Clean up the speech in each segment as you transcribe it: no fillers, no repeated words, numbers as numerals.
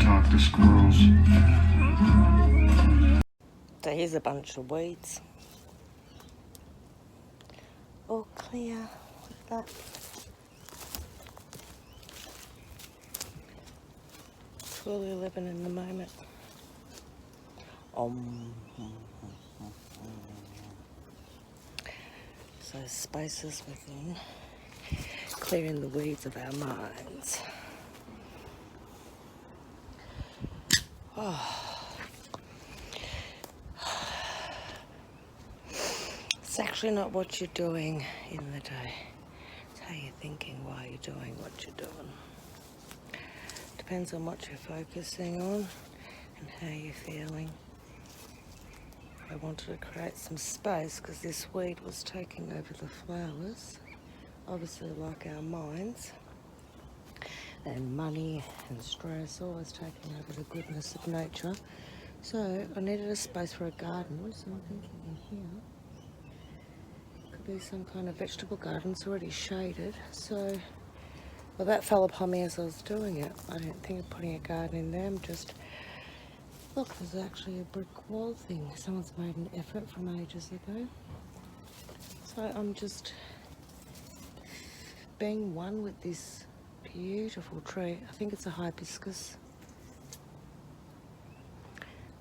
talk to squirrels. So here's a bunch of weeds. All clear like that. Fully living in the moment. So spaces within, clearing the weeds of our minds. It's actually not what you're doing in the day. It's how you're thinking while you're doing what you're doing. Depends on what you're focusing on and how you're feeling. I wanted to create some space because this weed was taking over the flowers. Obviously, like our minds, and money and stress, always taking over the goodness of nature. So I needed a space for a garden, so I'm thinking in here could be some kind of vegetable garden. It's already shaded, so well, that fell upon me as I was doing it. I didn't think of putting a garden in there. I'm just, look, there's actually a brick wall thing. Someone's made an effort from ages ago. So I'm just being one with this beautiful tree. I think it's a hibiscus.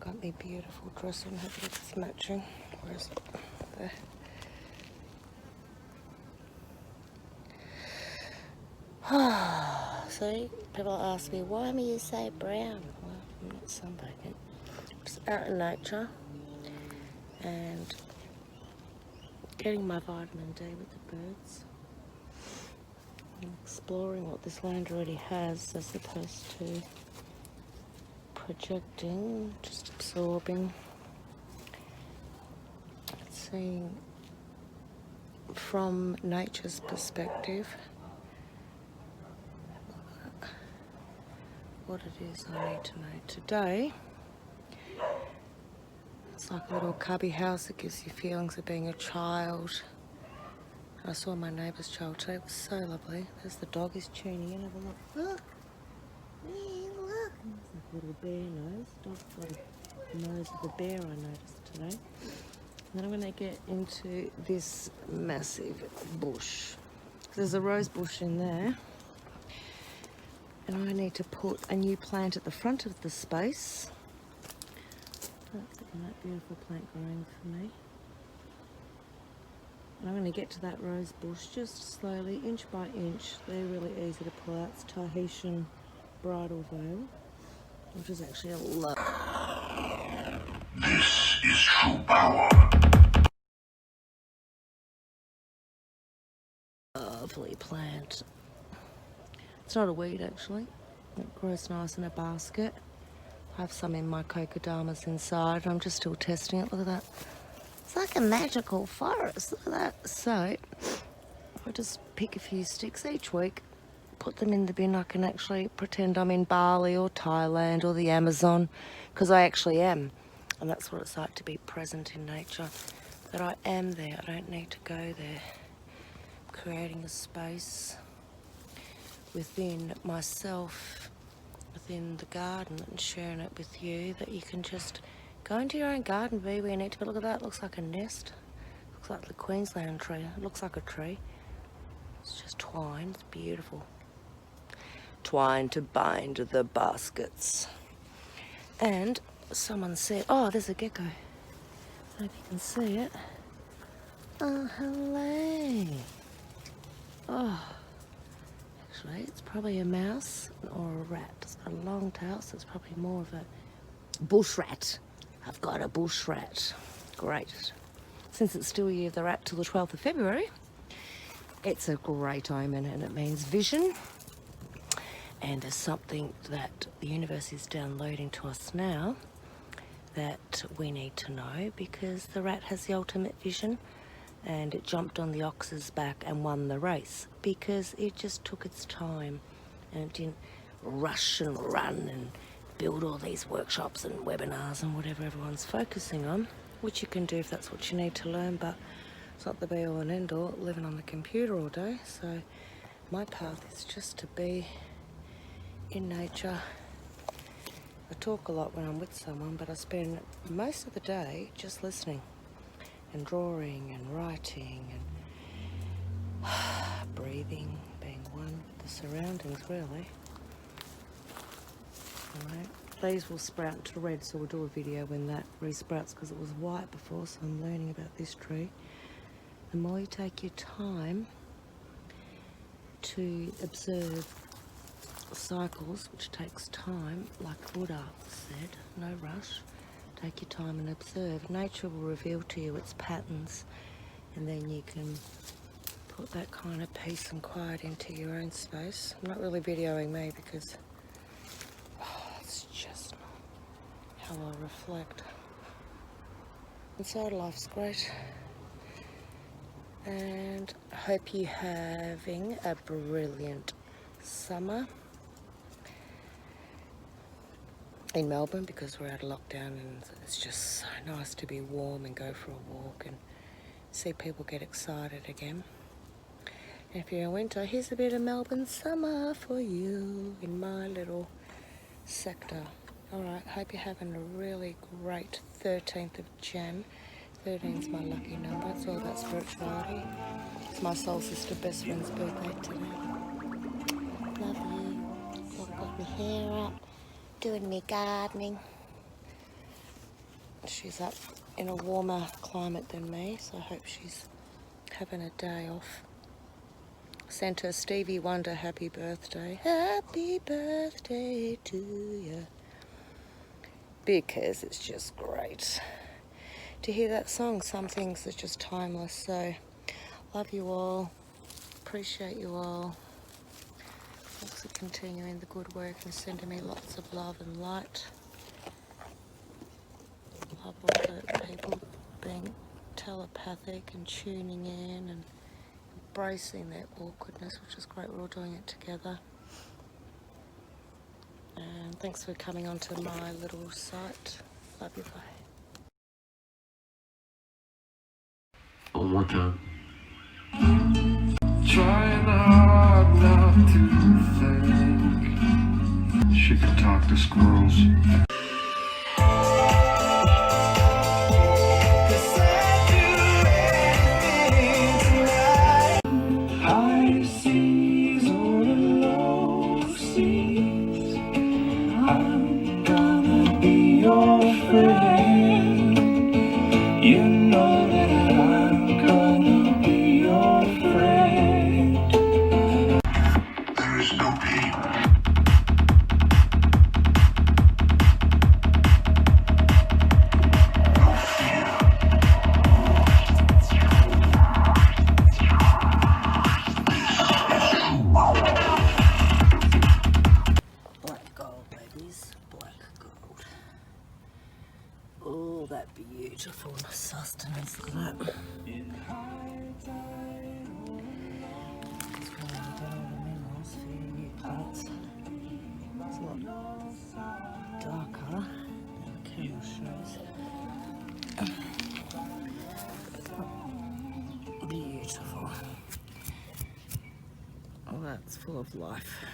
Got me beautiful dress on. Hopefully it's matching. Where's it? There. See, people ask me, why are you so brown? Well, I'm not sunbathing. I'm just out in nature and getting my vitamin D with the birds. And exploring what this land already has as opposed to projecting, just absorbing. Seeing from nature's perspective what it is I need to know today. It's like a little cubby house that gives you feelings of being a child. I saw my neighbour's child today. It was so lovely. There's the dog is tuning in. Have a look. Look. Hey, look. It's like a little bear nose. Dog's got a nose of a bear, I noticed today. And then I'm going to get into this massive bush. There's a rose bush in there. And I need to put a new plant at the front of the space. That's that beautiful plant growing for me. And I'm going to get to that rose bush just slowly, inch by inch. They're really easy to pull out. It's Tahitian bridal veil, which is actually a lot. This is true power. Lovely plant. It's not a weed actually. It grows nice in a basket. I have some in my kokodamas inside. I'm just still testing it. Look at that. It's like a magical forest. Look at that. So I just pick a few sticks each week, put them in the bin. I can actually pretend I'm in Bali or Thailand or the Amazon, because I actually am. And that's what it's like to be present in nature. That I am there. I don't need to go there. Creating a space within myself, within the garden, and sharing it with you, that you can just go into your own garden, be where you need to be. Look at that, it looks like a nest. Looks like the Queensland tree. It looks like a tree. It's just twine. It's beautiful. Twine to bind the baskets. And someone said, oh, there's a gecko. I don't know if you can see it. Oh, hello. Oh, actually, it's probably a mouse or a rat. It's got a long tail, so it's probably more of a bush rat. I've got a bush rat. Great. Since it's still Year of the Rat till the 12th of February, it's a great omen, and it means vision. And there's something that the universe is downloading to us now that we need to know, because the rat has the ultimate vision, and it jumped on the ox's back and won the race because it just took its time and it didn't rush and run and build all these workshops and webinars and whatever everyone's focusing on, which you can do if that's what you need to learn, but it's not the be all and end all, living on the computer all day. So my path is just to be in nature I talk a lot when I'm with someone, but I spend most of the day just listening and drawing and writing and breathing, being one with the surroundings, really. Alright, these will sprout to red, so we'll do a video when that resprouts, because it was white before, so I'm learning about this tree. The more you take your time to observe cycles, which takes time, like Buddha said, no rush, take your time and observe. Nature will reveal to you its patterns, and then you can put that kind of peace and quiet into your own space. I'm not really videoing me because it's just how I reflect. Inside life's great, and I hope you're having a brilliant summer in Melbourne, because we're out of lockdown and it's just so nice to be warm and go for a walk and see people get excited again. And if you're in winter, here's a bit of Melbourne summer for you in my little sector. Alright, hope you're having a really great 13th of Jan. 13's my lucky number. It's all about spirituality. It's my soul sister best friend's birthday today. Love you. I've got my hair up, doing my gardening. She's up in a warmer climate than me, so I hope she's having a day off. Sent her Stevie Wonder happy birthday. Happy birthday to you. Because it's just great to hear that song. Some things are just timeless. So love you all, appreciate you all. Thanks for continuing the good work and sending me lots of love and light. Love all the people being telepathic and tuning in and embracing their awkwardness, which is great. We're all doing it together. And thanks for coming onto my little site. Love you, bye. One more time. Trying hard not to think. She could talk to squirrels. High seas or the low seas, I'm gonna be your friend. You know that I'm gonna be your friend. There is no pain. No fear. Black gold, babies. Black gold. Oh, that beautiful sustenance. Look at that. It's where you get all the minerals for your new plants. It's a lot darker than the camera shows. Beautiful. Oh, that's full of life.